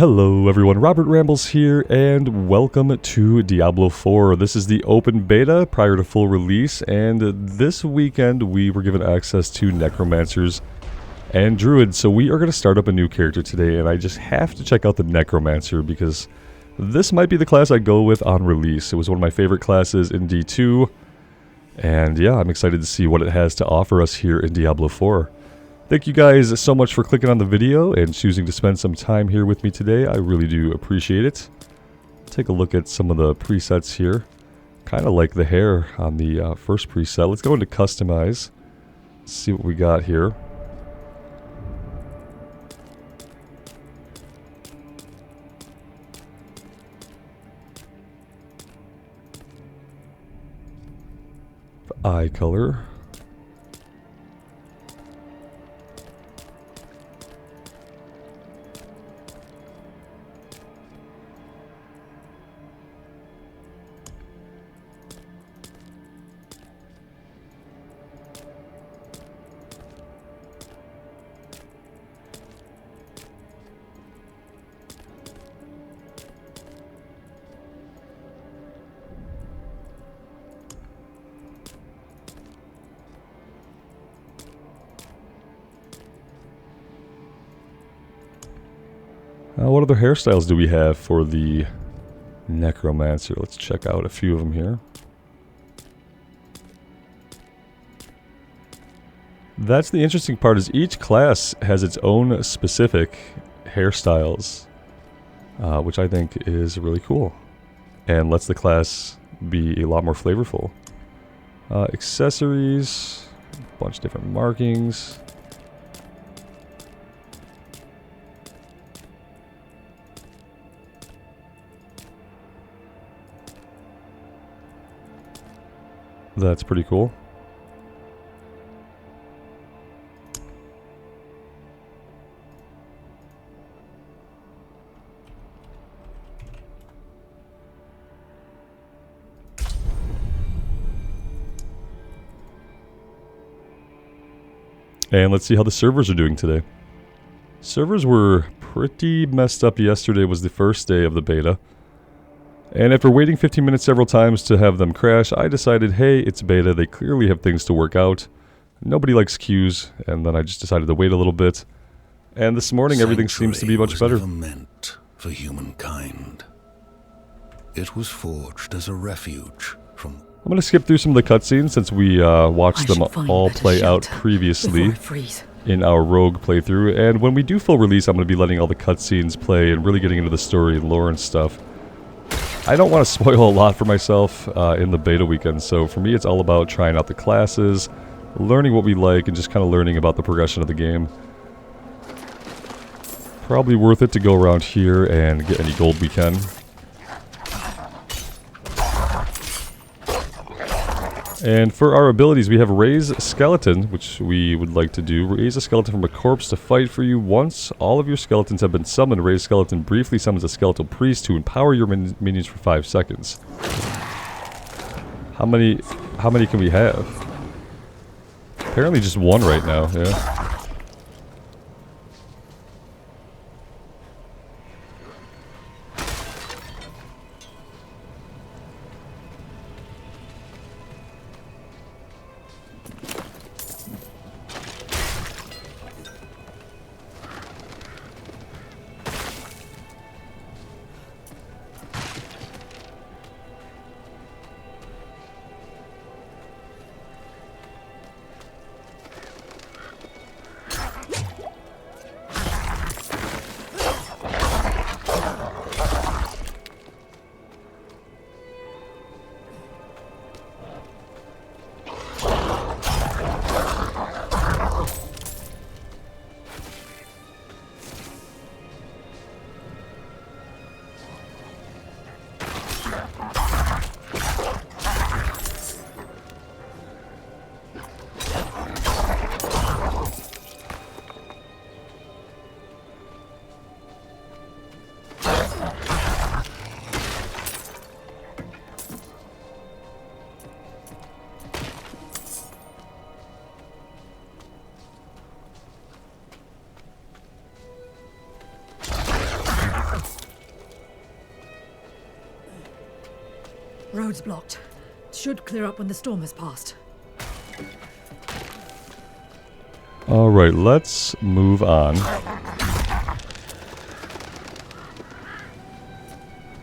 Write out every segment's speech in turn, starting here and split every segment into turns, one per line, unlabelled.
Hello everyone, Robert Rambles here, and welcome to Diablo 4. This is the open beta prior to full release, and this weekend we were given access to Necromancers and Druids, so we are going to start up a new character today, and I just have to check out the Necromancer because this might be the class I go with on release. It was one of my favorite classes in D2, and yeah, I'm excited to see what it has to offer us here in Diablo 4. Thank you guys so much for clicking on the video and choosing to spend some time here with me today. I really do appreciate it. Take a look at some of the presets here. Kind of like the hair on the first preset. Let's go into Customize. See what we got here. Eye color. What other hairstyles do we have for the Necromancer? Let's check out a few of them here. That's the interesting part, is each class has its own specific hairstyles, which I think is really cool and lets the class be a lot more flavorful. Accessories, a bunch of different markings. That's pretty cool. And let's see how the servers are doing today. Servers were pretty messed up yesterday. Was the first day of the beta. And after waiting 15 minutes several times to have them crash, I decided, hey, it's beta, they clearly have things to work out. Nobody likes queues, and then I just decided to wait a little bit. And this morning, everything seems to be much better.
Never meant for humankind. It was forged as a refuge from...
I'm going to skip through some of the cutscenes since we watched them all play out previously in our rogue playthrough. And when we do full release, I'm going to be letting all the cutscenes play and really getting into the story and lore and stuff. I don't want to spoil a lot for myself in the beta weekend, so for me it's all about trying out the classes, learning what we like, and just kind of learning about the progression of the game. Probably worth it to go around here and get any gold we can. And for our abilities, we have Raise Skeleton, which we would like to do. Raise a skeleton from a corpse to fight for you. Once all of your skeletons have been summoned, Raise Skeleton briefly summons a skeletal priest to empower your minions for 5 seconds. How many can we have? Apparently just one right now, yeah.
Road's blocked. Should clear up when the storm has passed.
Alright, let's move on.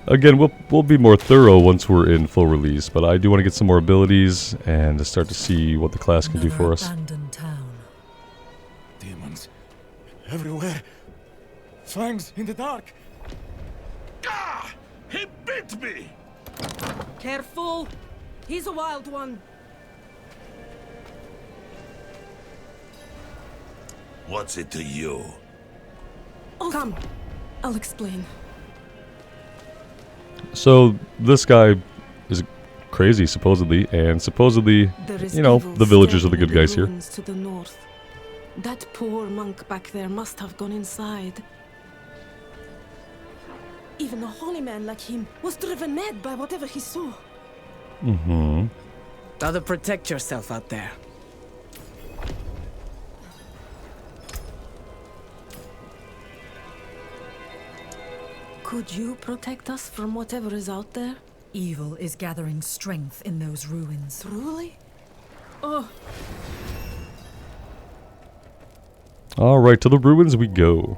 Again, we'll be more thorough once we're in full release, but I do want to get some more abilities and to start to see what the class can do for us.
Abandoned town.
Demons everywhere. Fangs in the dark.
Ah! He bit me!
Careful! He's a wild one.
What's it to you?
Oh, come. I'll explain.
So, this guy is crazy, supposedly, and supposedly, you know, the villagers are the good guys here.
To the north. That poor monk back there must have gone inside. Even a holy man like him was driven mad by whatever he saw.
Mm-hmm.
Gotta protect yourself out there.
Could you protect us from whatever is out there?
Evil is gathering strength in those ruins.
Truly? Oh,
Alright, to the ruins we go.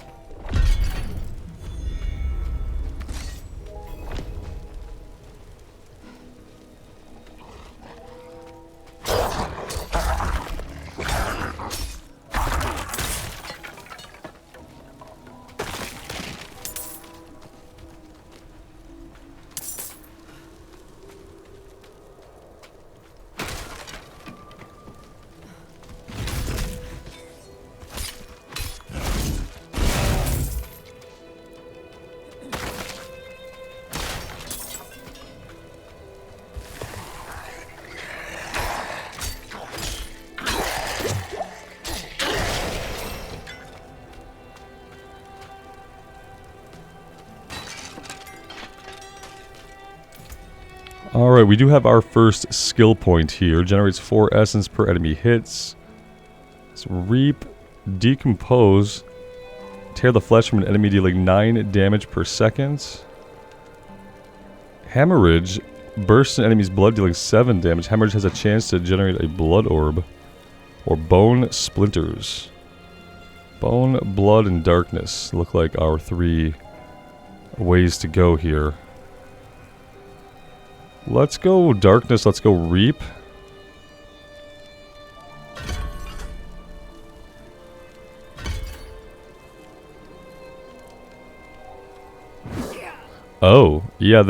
Alright, we do have our first skill point here. Generates 4 essence per enemy hits. So reap, decompose, tear the flesh from an enemy dealing 9 damage per second. Hemorrhage, bursts an enemy's blood dealing 7 damage. Hemorrhage has a chance to generate a blood orb. Or bone splinters. Bone, blood, and darkness look like our 3 ways to go here. Let's go darkness, let's go reap. Oh, yeah,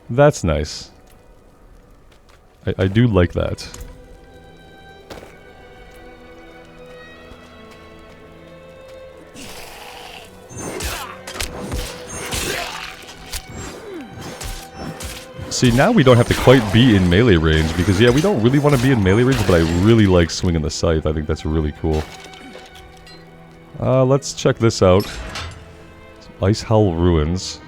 that's nice. I do like that. See, now we don't have to quite be in melee range, because yeah, we don't really want to be in melee range, but I really like swinging the scythe. I think that's really cool. Let's check this out. Ice Howl Ruins.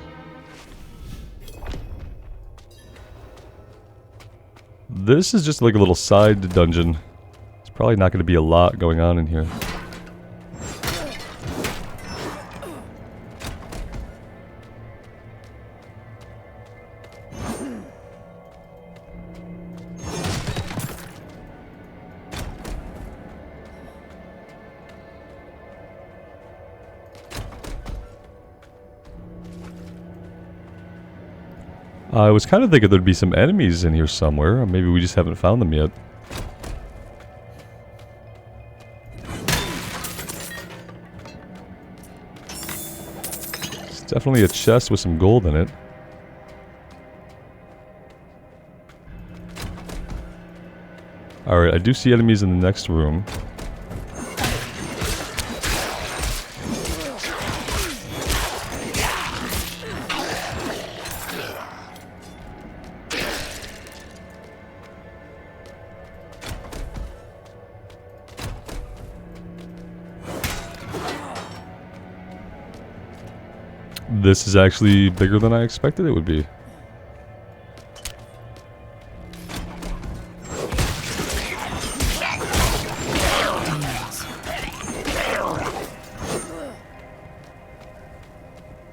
This is just like a little side dungeon. There's probably not going to be a lot going on in here. I was kind of thinking there'd be some enemies in here somewhere, or maybe we just haven't found them yet. It's definitely a chest with some gold in it. Alright, I do see enemies in the next room. This is actually bigger than I expected it would be.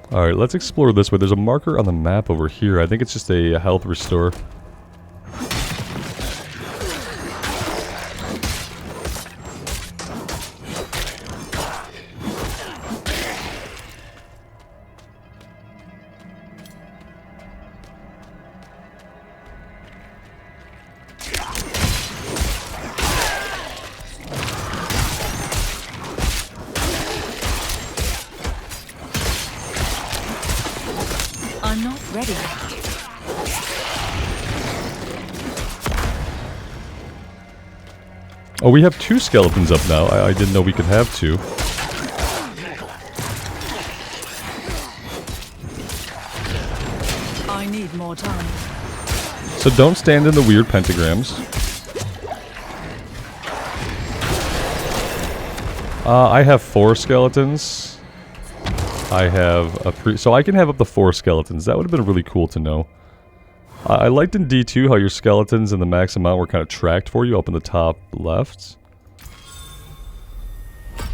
Alright, let's explore this way. There's a marker on the map over here. I think it's just a health restore.
I'm not ready.
Oh, we have 2 skeletons up now. I didn't know we could have 2.
I need more time.
So don't stand in the weird pentagrams. I have 4 skeletons. I have a so I can have up to 4 skeletons. That would have been really cool to know. I liked in D2 how your skeletons and the max amount were kind of tracked for you up in the top left.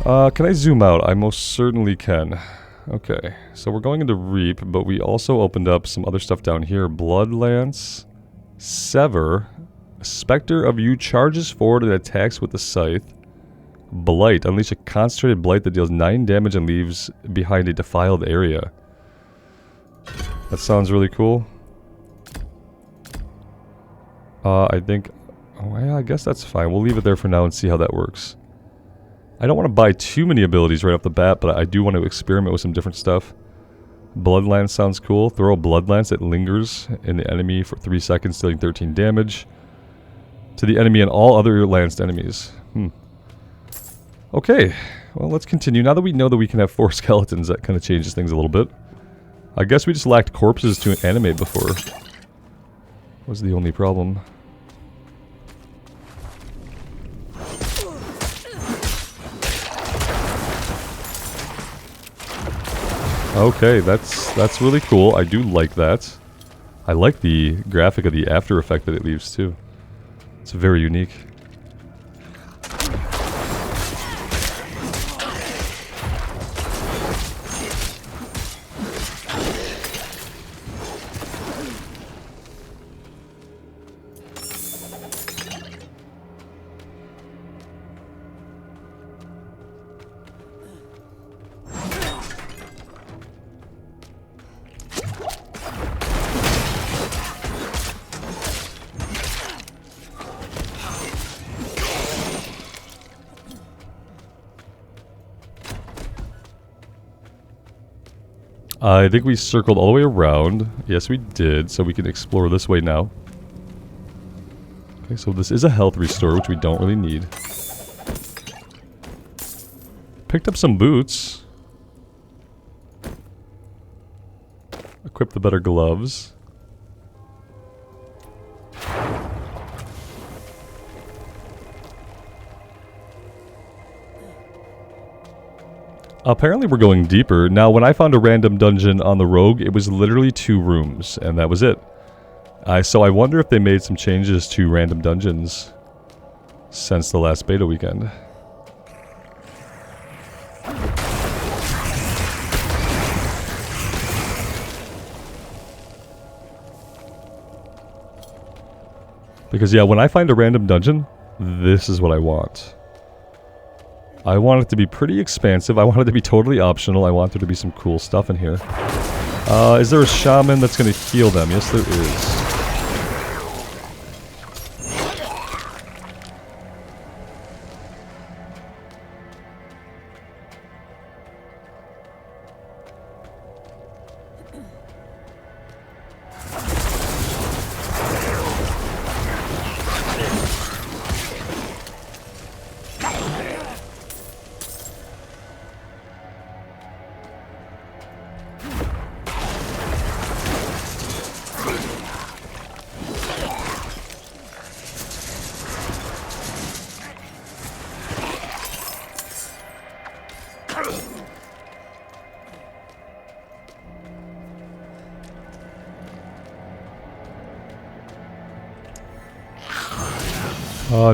Can I zoom out? I most certainly can. Okay, so we're going into Reap, but we also opened up some other stuff down here. Bloodlance, Sever, Spectre of You charges forward and attacks with the scythe. Blight. Unleash a concentrated blight that deals 9 damage and leaves behind a defiled area. That sounds really cool. I think... Oh, yeah, I guess that's fine. We'll leave it there for now and see how that works. I don't want to buy too many abilities right off the bat, but I do want to experiment with some different stuff. Bloodlance sounds cool. Throw a Bloodlance that lingers in the enemy for 3 seconds, dealing 13 damage to the enemy and all other lanced enemies. Okay, well, let's continue. Now that we know that we can have 4 skeletons, that kind of changes things a little bit. I guess we just lacked corpses to animate before. Was the only problem. Okay, that's really cool. I do like that. I like the graphic of the after effect that it leaves too. It's very unique. I think we circled all the way around. Yes, we did. So we can explore this way now. Okay, so this is a health restore, which we don't really need. Picked up some boots. Equip the better gloves. Apparently we're going deeper. Now, when I found a random dungeon on the rogue, it was literally 2 rooms, and that was it. So I wonder if they made some changes to random dungeons since the last beta weekend. Because, yeah, when I find a random dungeon, this is what I want. I want it to be pretty expansive. I want it to be totally optional. I want there to be some cool stuff in here. Is there a shaman that's going to heal them? Yes, there is.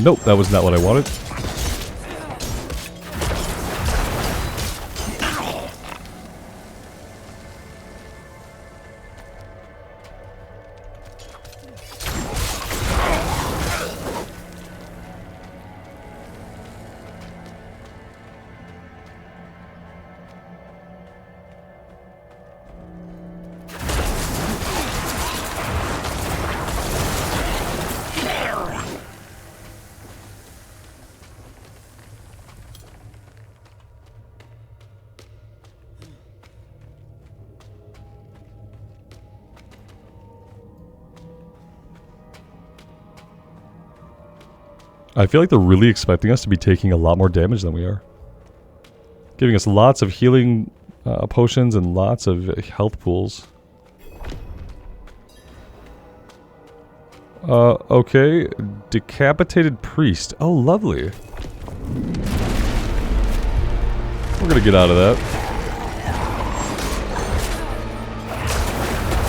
Nope, that was not what I wanted. I feel like they're really expecting us to be taking a lot more damage than we are. Giving us lots of healing potions and lots of health pools. Okay. Decapitated priest. Oh, lovely. We're gonna get out of that.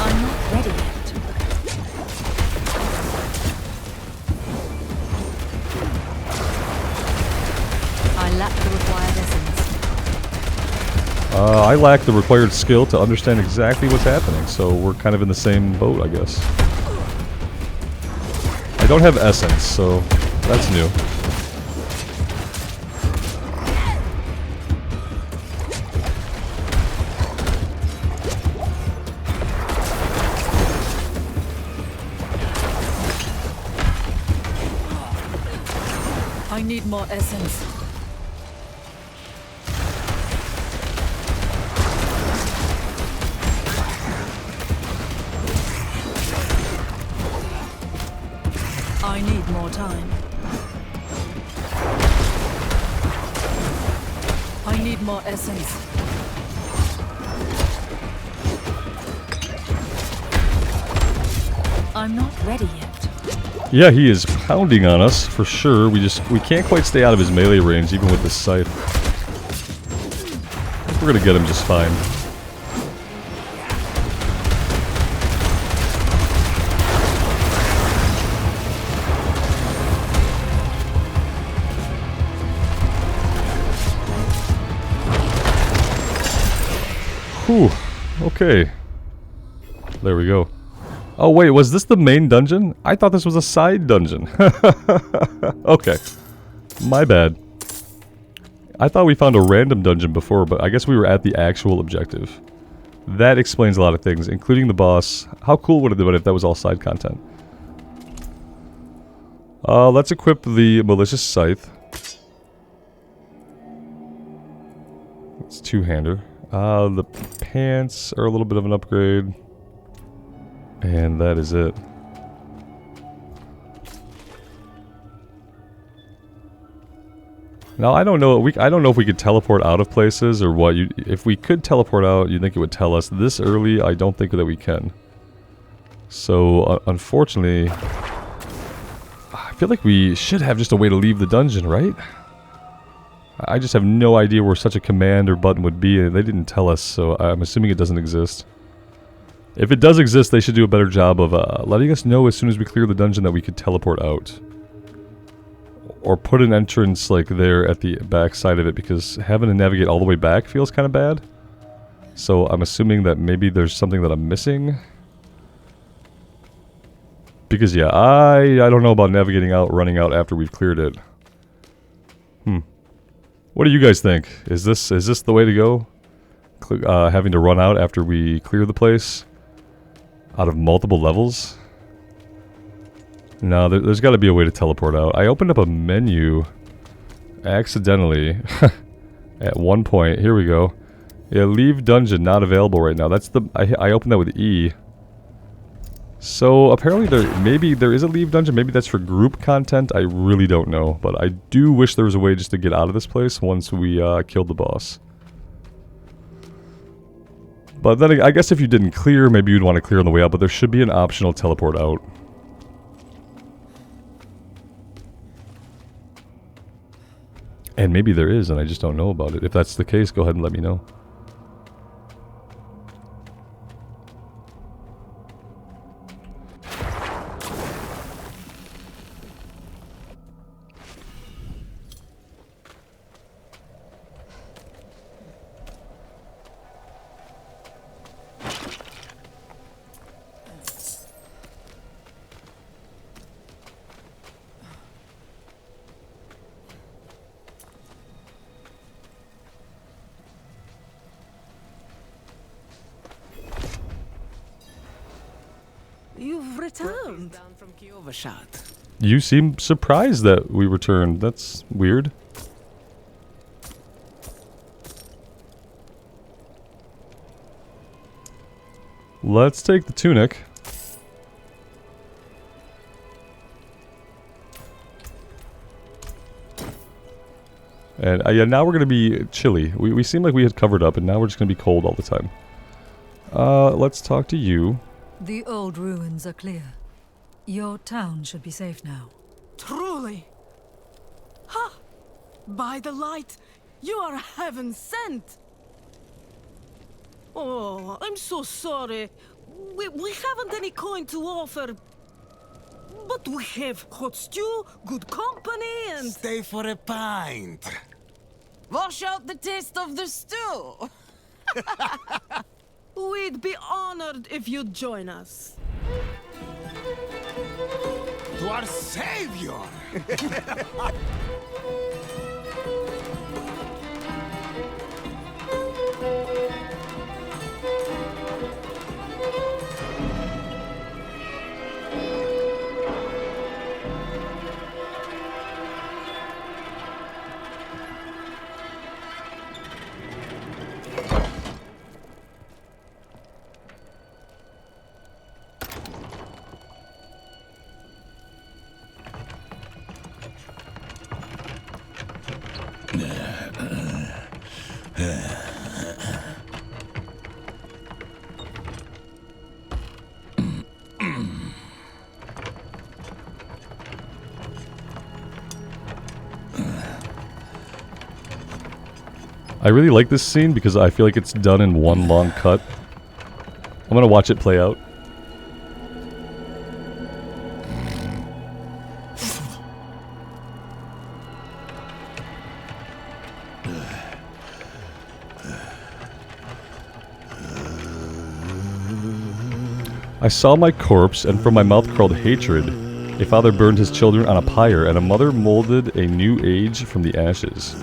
I'm not ready yet. I lack the required essence.
I lack the required skill to understand exactly what's happening, so we're kind of in the same boat, I guess. I don't have essence, so that's new.
I need more essence. I need more time. I need more essence. I'm not ready yet.
Yeah, he is pounding on us, for sure. We can't quite stay out of his melee range, even with this scythe. We're gonna get him just fine. Whew. Okay. There we go. Oh wait, was this the main dungeon? I thought this was a side dungeon. Okay. My bad. I thought we found a random dungeon before, but I guess we were at the actual objective. That explains a lot of things, including the boss. How cool would it have been if that was all side content? Let's equip the malicious scythe. It's two-hander. The pants are a little bit of an upgrade. And that is it. Now I don't know. I don't know if we could teleport out of places or what. If we could teleport out, you'd think it would tell us. This early, I don't think that we can. So unfortunately, I feel like we should have just a way to leave the dungeon, right? I just have no idea where such a command or button would be, and they didn't tell us. So I'm assuming it doesn't exist. If it does exist, they should do a better job of letting us know as soon as we clear the dungeon that we could teleport out. Or put an entrance like there at the back side of it, because having to navigate all the way back feels kind of bad. So I'm assuming that maybe there's something that I'm missing. Because yeah, I don't know about navigating out, running out after we've cleared it. What do you guys think? Is this the way to go? Having to run out after we clear the place? Out of multiple levels? No, there's got to be a way to teleport out. I opened up a menu accidentally at one point. Here we go. Yeah, leave dungeon not available right now. That's the I opened that with E. So apparently maybe there is a leave dungeon. Maybe that's for group content. I really don't know, but I do wish there was a way just to get out of this place once we killed the boss. But then I guess if you didn't clear, maybe you'd want to clear on the way out, but there should be an optional teleport out. And maybe there is, and I just don't know about it. If that's the case, go ahead and let me know.
You've returned.
Down from Kyovashad.
You seem surprised that we returned. That's weird. Let's take the tunic. And yeah, now we're going to be chilly. We seem like we had covered up, and now we're just going to be cold all the time. Let's talk to you.
The old ruins are clear. Your town should be safe now.
Truly. Ha! By the light, you are heaven sent. Oh, I'm so sorry. We haven't any coin to offer. But we have hot stew, good company, and...
Stay for a pint.
Wash out the taste of the stew.
We'd be honored if you'd join us.
To our savior!
I really like this scene because I feel like it's done in one long cut. I'm gonna watch it play out. I saw my corpse, and from my mouth crawled hatred. A father burned his children on a pyre, and a mother molded a new age from the ashes.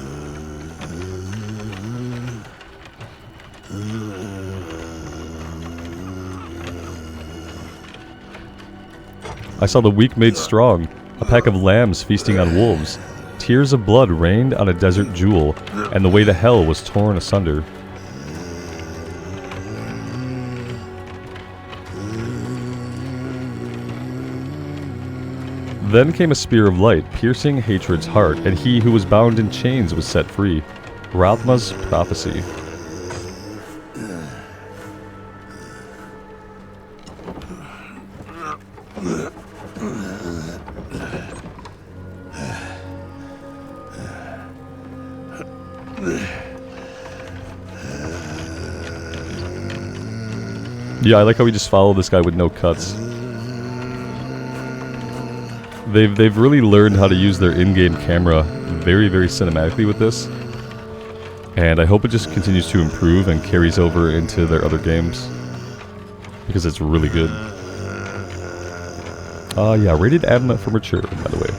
I saw the weak made strong, a pack of lambs feasting on wolves. Tears of blood rained on a desert jewel, and the way to hell was torn asunder. Then came a spear of light, piercing hatred's heart, and he who was bound in chains was set free. Rathma's prophecy. Yeah, I like how we just follow this guy with no cuts. They've really learned how to use their in-game camera very, very cinematically with this. And I hope it just continues to improve and carries over into their other games. Because it's really good. Yeah, rated M for mature, by the way.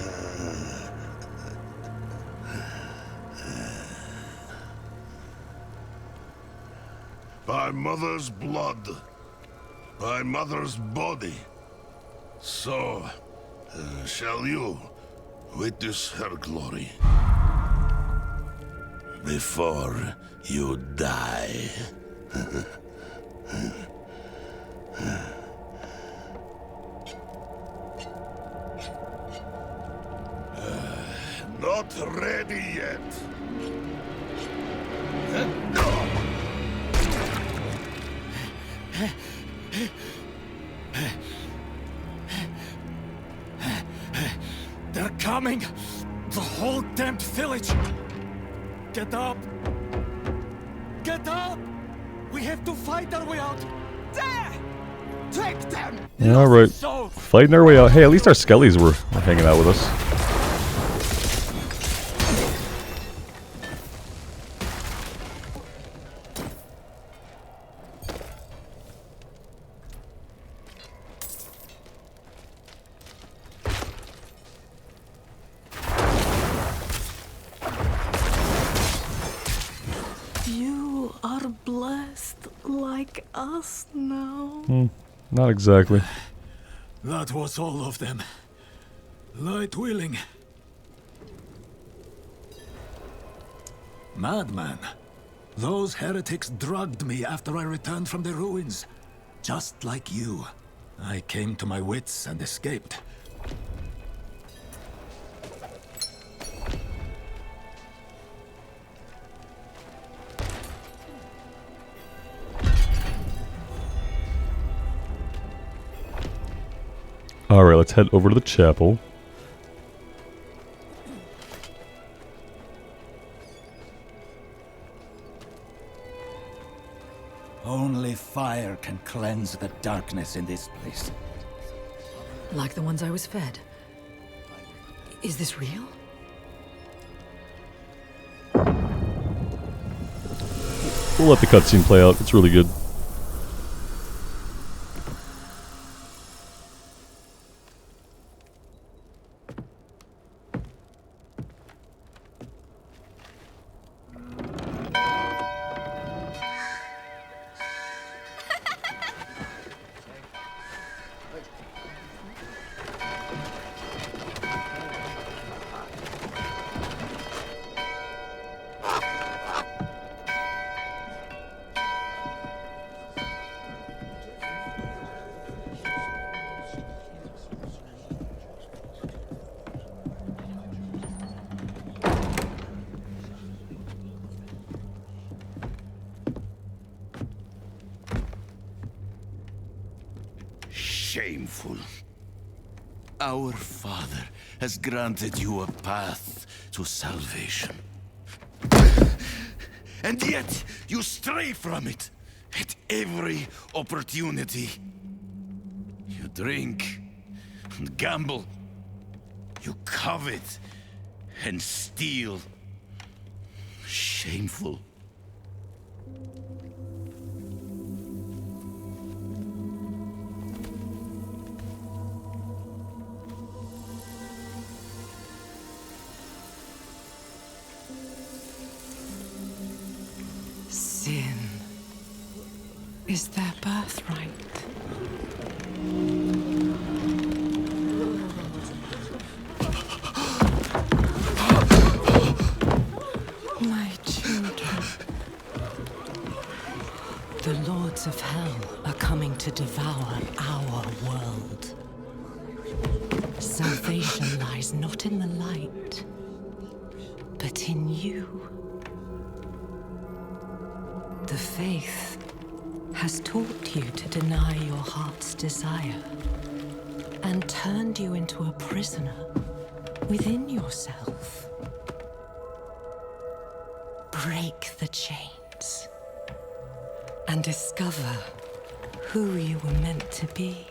By mother's blood, by mother's body, so shall you witness her glory before you die. Not ready yet.
They're coming! The whole damned village! Get up! Get up! We have to fight our way out! There! Take them!
Alright. Fighting our way out. Hey, at least our skellies were hanging out with us.
You are blessed like us now.
Not exactly.
That was all of them. Light willing. Madman. Those heretics drugged me after I returned from the ruins. Just like you. I came to my wits and escaped.
Alright, let's head over to the chapel.
Only fire can cleanse the darkness in this place.
Like the ones I was fed. Is this real?
We'll let the cutscene play out. It's really good.
Shameful. Our Father has granted you a path to salvation. And yet, you stray from it at every opportunity. You drink and gamble. You covet and steal. Shameful.
Sin is their birthright. My children. The lords of hell are coming to devour our world. Salvation lies not in the light, but in you. The faith has taught you to deny your heart's desire and turned you into a prisoner within yourself. Break the chains and discover who you were meant to be.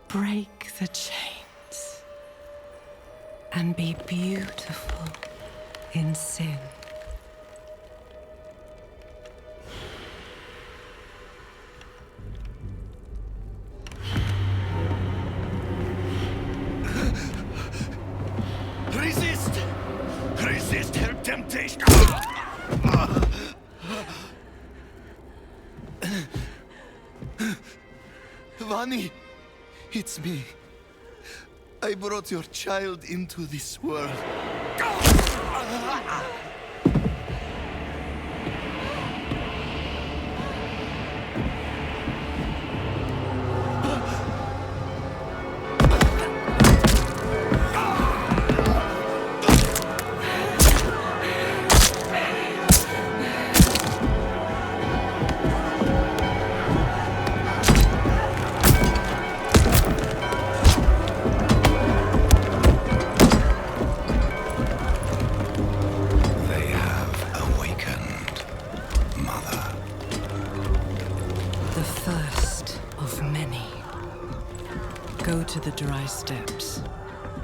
Break the chains and be beautiful in sin.
Resist! Resist her temptation! Vani, it's me. I brought your child into this world.
Go to the dry steps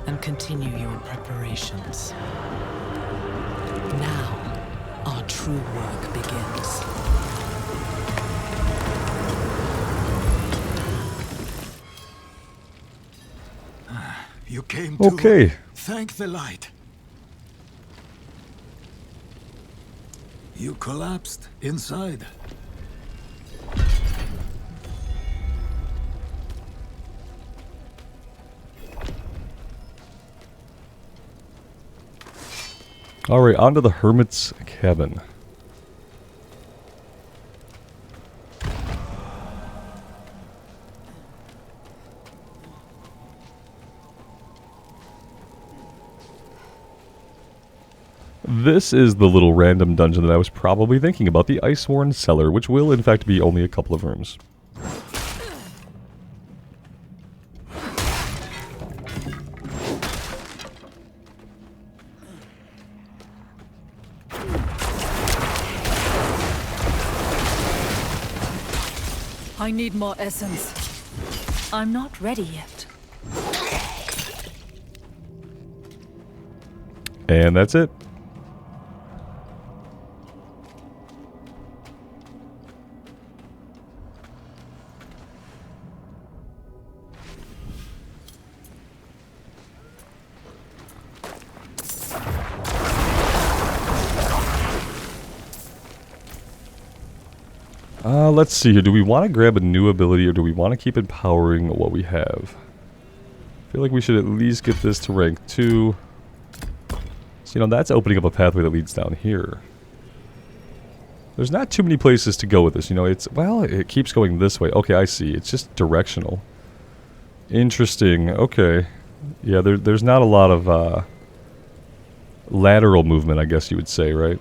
and continue your preparations. Now, our true work begins.
You came to
Okay.
thank the light. You collapsed inside.
Alright, on to the Hermit's cabin. This is the little random dungeon that I was probably thinking about, the Iceworn Cellar, which will in fact be only a couple of rooms.
I need more essence. I'm not ready yet.
And that's it. Let's see here. Do we want to grab a new ability or do we want to keep empowering what we have? I feel like we should at least get this to rank 2. So, you know, that's opening up a pathway that leads down here. There's not too many places to go with this. You know, it's, well, it keeps going this way. Okay, I see. It's just directional. Interesting. Okay. Yeah, there's not a lot of lateral movement, I guess you would say, right?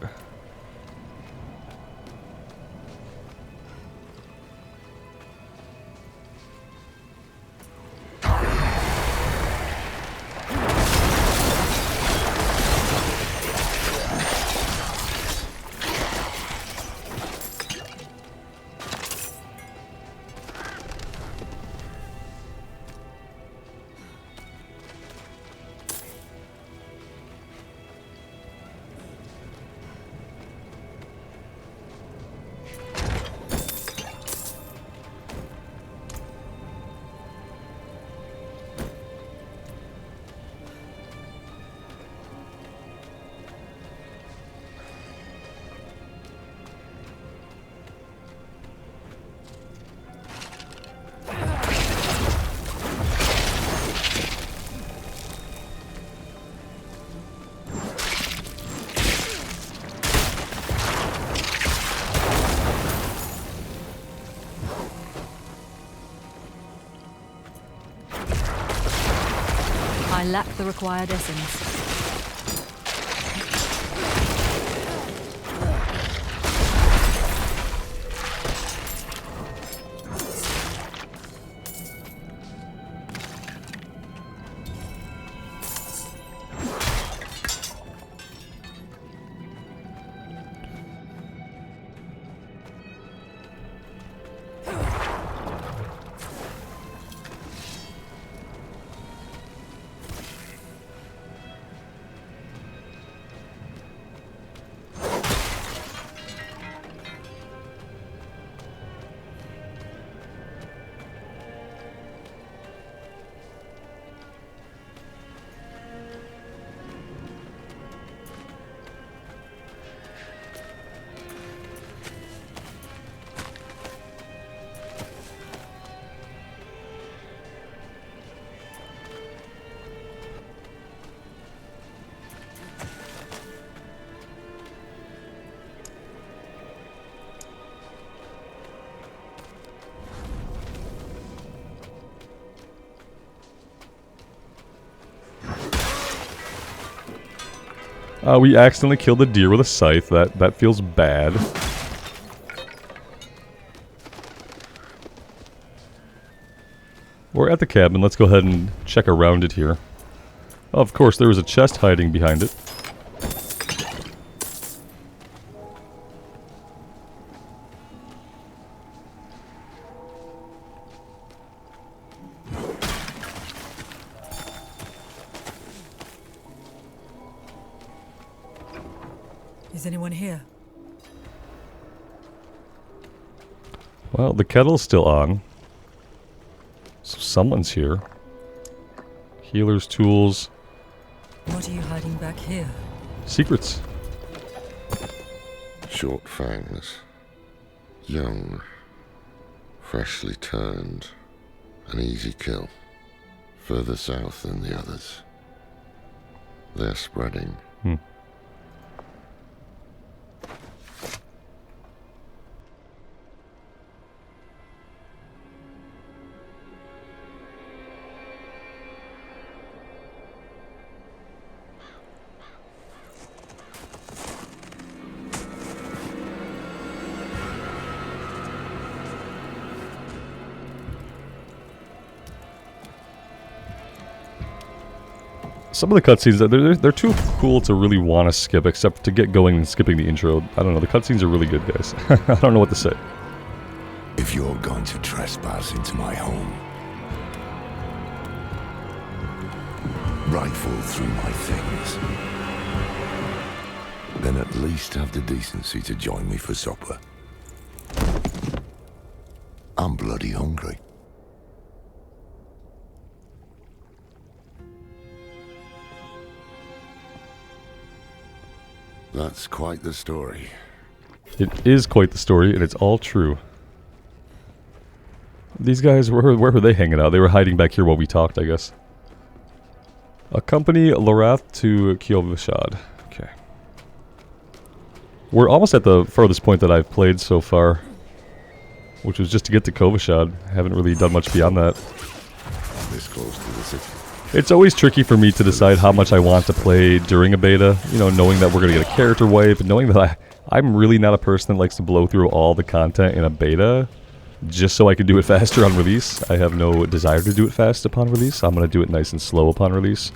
I lack the required essence.
We accidentally killed a deer with a scythe. That feels bad. We're at the cabin. Let's go ahead and check around it here. Of course, there was a chest hiding behind it.
Is anyone here?
Well, the kettle's still on. So someone's here. Healer's tools.
What are you hiding back here?
Secrets.
Short fangs. Young. Freshly turned. An easy kill. Further south than the others. They're spreading.
Some of the cutscenes, they're too cool to really want to skip, except to get going and skipping the intro. I don't know, the cutscenes are really good, guys. I don't know what to say.
If you're going to trespass into my home, rifle through my things, then at least have the decency to join me for supper. I'm bloody hungry. That's quite the story.
It is quite the story, and it's all true. These guys, where were they hanging out? They were hiding back here while we talked, I guess. Accompany Lorath to Kyovashad. Okay. We're almost at the farthest point that I've played so far, which was just to get to Kyovashad. Haven't really done much beyond that.
This close to the city.
It's always tricky for me to decide how much I want to play during a beta, you know, knowing that we're going to get a character wipe, and knowing that I'm really not a person that likes to blow through all the content in a beta just so I can do it faster on release. I have no desire to do it fast upon release. I'm going to do it nice and slow upon release.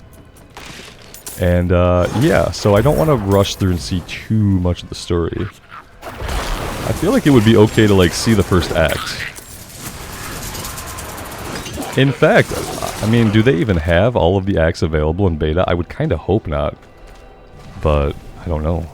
And, yeah, so I don't want to rush through and see too much of the story. I feel like it would be okay to, like, see the first act. In fact, I mean, do they even have all of the acts available in beta? I would kind of hope not. But, I don't know.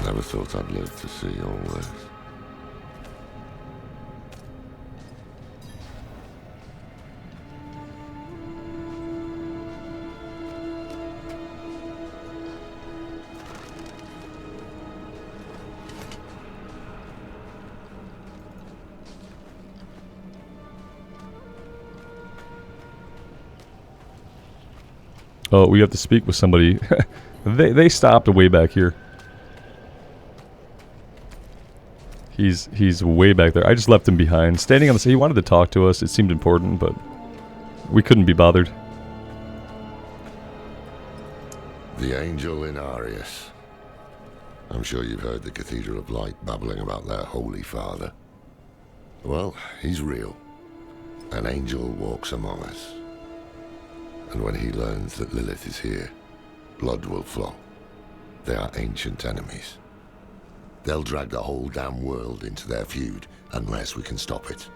Never thought I'd live to see all this.
Oh, we have to speak with somebody. They stopped way back here. He's way back there. I just left him behind. Standing on the side, he wanted to talk to us. It seemed important, but we couldn't be bothered.
The angel in Arius. I'm sure you've heard the Cathedral of Light babbling about their Holy Father. Well, he's real. An angel walks among us. And when he learns that Lilith is here, blood will flow. They are ancient enemies. They'll drag the whole damn world into their feud unless we can stop it.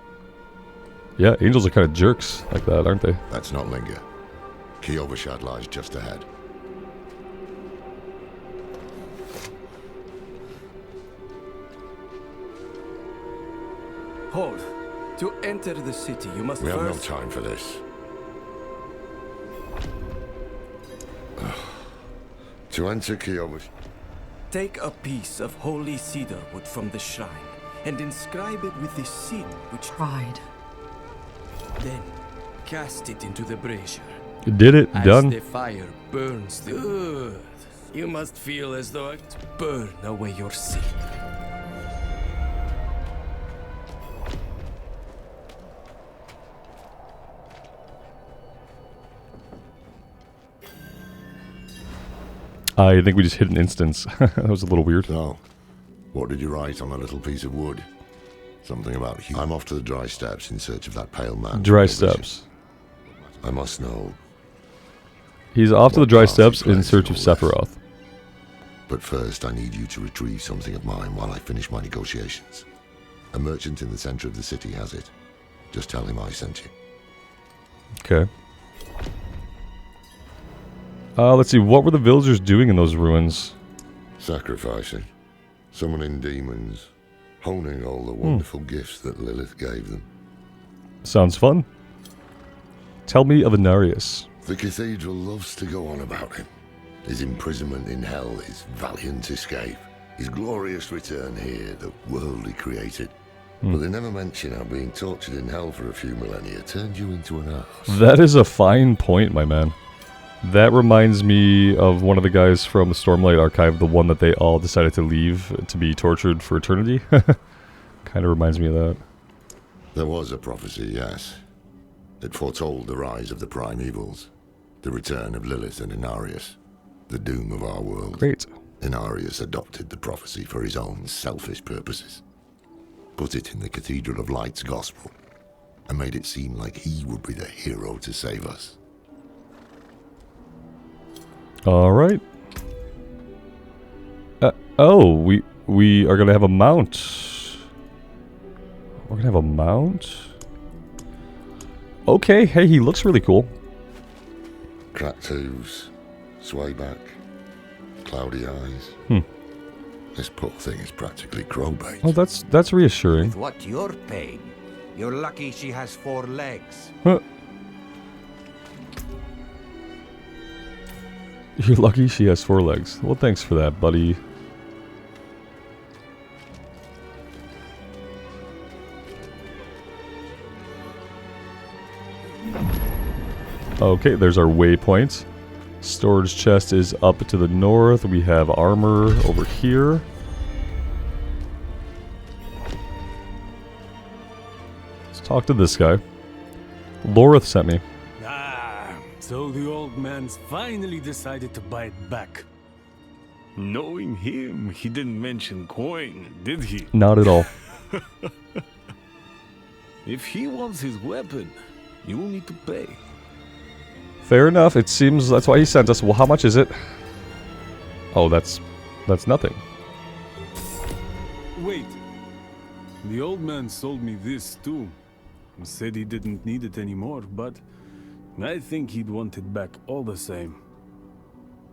Yeah, angels are kind of jerks like that, aren't they?
Let's not linger. Kyovashad lies just ahead.
Hold. To enter the city, you must
We have no
first...
time for this. To enter Kyovashad...
Take a piece of holy cedar wood from the shrine and inscribe it with the sin which...
Pride.
Then cast it into the brazier.
Did it. Done.
As the fire burns the... Good. You must feel as though it burn away your sin.
I think we just hit an instance. That was a little weird.
So, what did you write on a little piece of wood? Something about you. I'm off to the dry steppes in search of that pale man.
Dry steppes.
I must know.
He's off to the dry steppes in search of Sephiroth.
But first, I need you to retrieve something of mine while I finish my negotiations. A merchant in the center of the city has it. Just tell him I sent you.
Okay. Let's see, what were the villagers doing in those ruins?
Sacrificing. Summoning demons. Honing all the wonderful gifts that Lilith gave them.
Sounds fun. Tell me of Inarius.
The cathedral loves to go on about him. His imprisonment in hell, his valiant escape, his glorious return here, the world he created. But they never mention how being tortured in hell for a few millennia turned you into an ass.
That is a fine point, my man. That reminds me of one of the guys from the Stormlight Archive, the one that they all decided to leave to be tortured for eternity. Kind of reminds me of that.
There was a prophecy, yes. It foretold the rise of the prime evils, the return of Lilith and Inarius, the doom of our world.
Great.
Inarius adopted the prophecy for his own selfish purposes, put it in the Cathedral of Light's gospel, and made it seem like he would be the hero to save us.
Alright. Oh, we are gonna have a mount. We're gonna have a mount? Okay, hey, he looks really cool.
Cracked hooves, sway back, cloudy eyes. This poor thing is practically crow bait.
Oh, that's reassuring.
With what you're paying, you're lucky she has 4 legs.
Huh. You're lucky she has 4 legs. Well, thanks for that, buddy. Okay, there's our waypoint. Storage chest is up to the north. We have armor over here. Let's talk to this guy. Lorith sent me.
Ah, so the old man's finally decided to buy it back. Knowing him, he didn't mention coin, did he?
Not at all.
If he wants his weapon, you will need to pay.
Fair enough. It seems that's why he sent us. Well, how much is it? Oh, that's nothing.
Wait. The old man sold me this too. He said he didn't need it anymore, but I think he'd want it back all the same.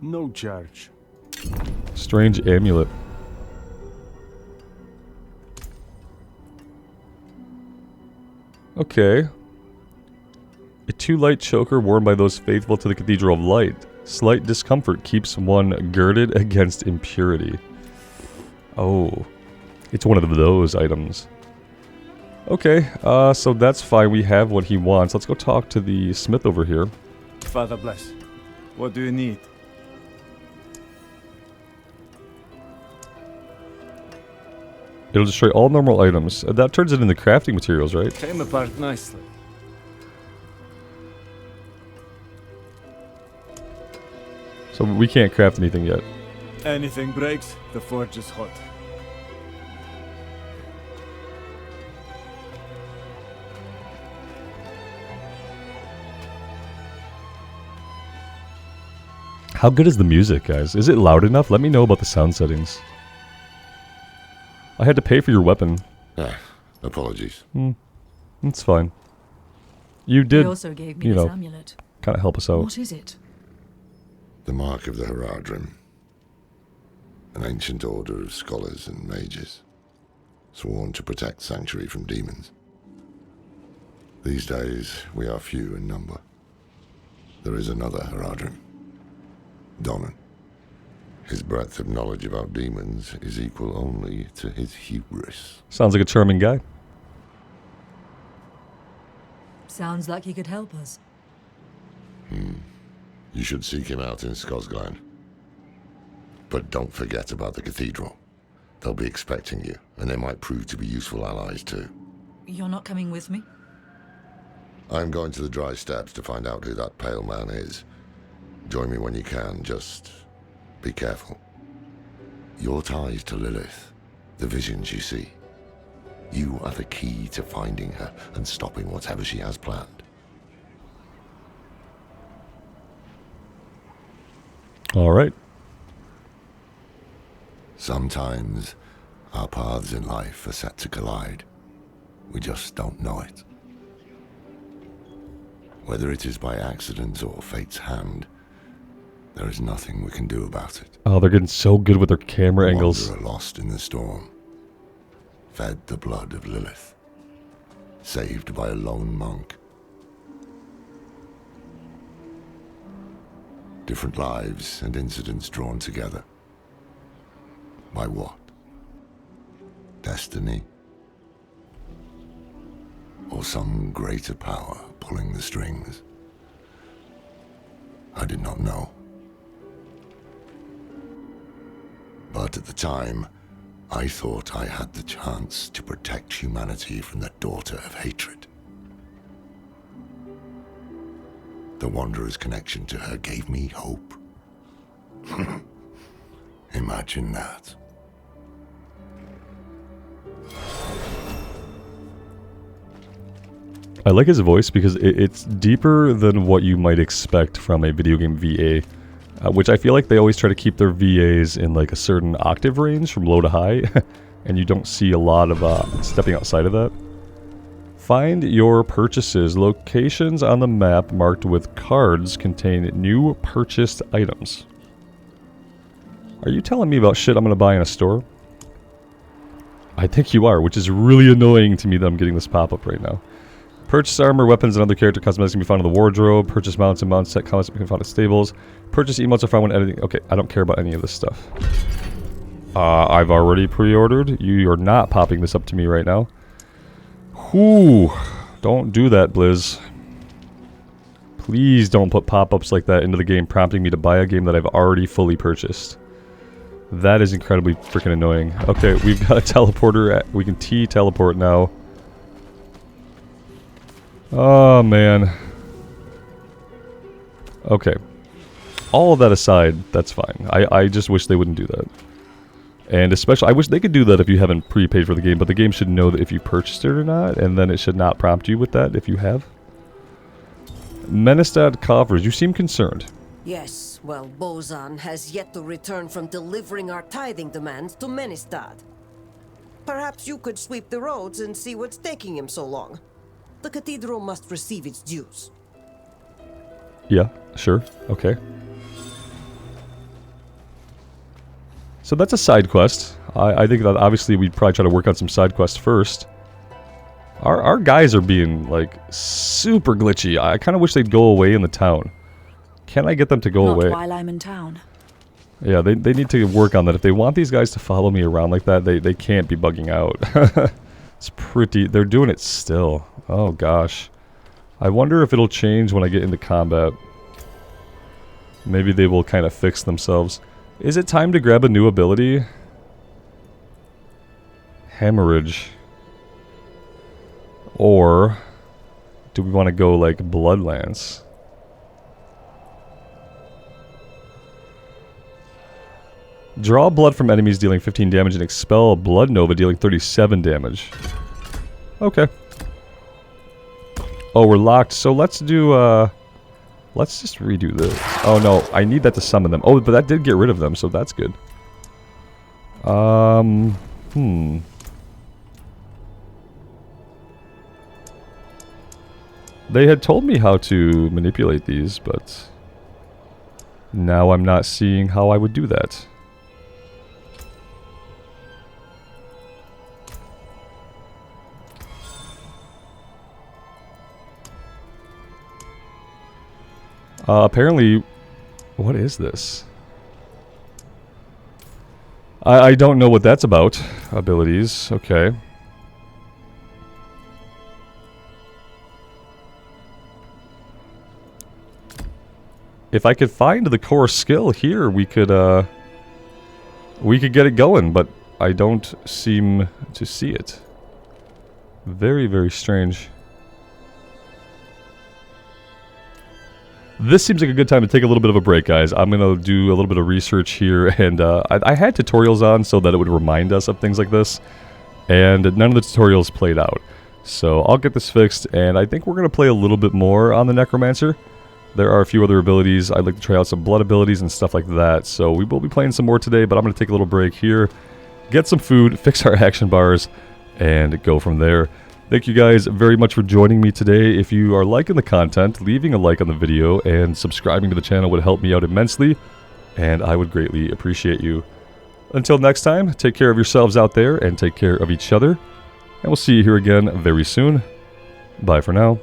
No charge.
Strange amulet. Okay. A 2-light choker worn by those faithful to the Cathedral of Light. Slight discomfort keeps one girded against impurity. Oh. It's one of those items. Okay, so that's fine. We have what he wants. Let's go talk to the smith over here.
Father bless. What do you need?
It'll destroy all normal items. That turns it into crafting materials, right?
Came apart nicely.
So we can't craft anything yet.
Anything breaks, the forge is hot.
How good is the music, guys? Is it loud enough? Let me know about the sound settings. I had to pay for your weapon.
Ah, apologies.
It's fine. You did,
He also gave me this amulet.
kind of help us out.
What is it?
The mark of the Heradrim. An ancient order of scholars and mages, sworn to protect Sanctuary from demons. These days, we are few in number. There is another Heradrim, Donan. His breadth of knowledge about demons is equal only to his hubris.
Sounds like a charming guy.
Sounds like he could help us.
You should seek him out in Skosglen. But don't forget about the cathedral. They'll be expecting you, and they might prove to be useful allies too.
You're not coming with me?
I'm going to the Dry Steppes to find out who that pale man is. Join me when you can, just be careful. Your ties to Lilith, the visions you see. You are the key to finding her and stopping whatever she has planned.
All right.
Sometimes our paths in life are set to collide. We just don't know it. Whether it is by accident or fate's hand, there is nothing we can do about it.
Oh, they're getting so good with their camera angles.
Wanderer lost in the storm, fed the blood of Lilith, saved by a lone monk. Different lives and incidents drawn together. By what? Destiny? Or some greater power pulling the strings? I did not know. But at the time, I thought I had the chance to protect humanity from the daughter of hatred. The Wanderer's connection to her gave me hope. Imagine that.
I like his voice because it's deeper than what you might expect from a video game VA. which I feel like they always try to keep their VAs in like a certain octave range from low to high, and you don't see a lot of stepping outside of that. Find your purchases. Locations on the map marked with cards contain new purchased items. Are you telling me about shit I'm gonna buy in a store? I think you are, which is really annoying to me that I'm getting this pop-up right now. Purchase armor, weapons, and other character cosmetics can be found in the wardrobe. Purchase mounts and mount set cosmetics can be found at stables. Purchase emotes are found when editing. Okay, I don't care about any of this stuff. I've already pre-ordered. You are not popping this up to me right now. Whew. Don't do that, Blizz. Please don't put pop-ups like that into the game, prompting me to buy a game that I've already fully purchased. That is incredibly freaking annoying. Okay, we've got a teleporter. We can T-teleport now. Oh, man. Okay. All of that aside, that's fine. I just wish they wouldn't do that. And especially, I wish they could do that if you haven't prepaid for the game, but the game should know that if you purchased it or not, and then it should not prompt you with that if you have. Menestad coffers, you seem concerned.
Yes, well, Bozan has yet to return from delivering our tithing demands to Menestad. Perhaps you could sweep the roads and see what's taking him so long. The cathedral must receive its dues.
Yeah, sure. Okay. So that's a side quest. I think that obviously we'd probably try to work on some side quests first. Our guys are being, like, super glitchy. I kind of wish they'd go away in the town. Can I get them to go away?
Not while I'm in town.
Yeah, they need to work on that. If they want these guys to follow me around like that, they can't be bugging out. It's pretty... They're doing it still. Oh, gosh. I wonder if it'll change when I get into combat. Maybe they will kind of fix themselves. Is it time to grab a new ability? Hemorrhage. Or do we want to go like Bloodlance? Draw blood from enemies dealing 15 damage and expel Blood Nova dealing 37 damage. Okay. Oh, we're locked. So let's do, let's just redo this. Oh no, I need that to summon them. Oh, but that did get rid of them, so that's good. They had told me how to manipulate these, but now I'm not seeing how I would do that. Apparently, what is this? I don't know what that's about. Abilities, okay. If I could find the core skill here, we could get it going, but I don't seem to see it. Very, very strange. This seems like a good time to take a little bit of a break, guys. I'm going to do a little bit of research here, and I had tutorials on so that it would remind us of things like this, and none of the tutorials played out. So I'll get this fixed, and I think we're going to play a little bit more on the Necromancer. There are a few other abilities. I'd like to try out some blood abilities and stuff like that, so we will be playing some more today, but I'm going to take a little break here, get some food, fix our action bars, and go from there. Thank you guys very much for joining me today. If you are liking the content, leaving a like on the video and subscribing to the channel would help me out immensely, and I would greatly appreciate you. Until next time, take care of yourselves out there and take care of each other, and we'll see you here again very soon. Bye for now.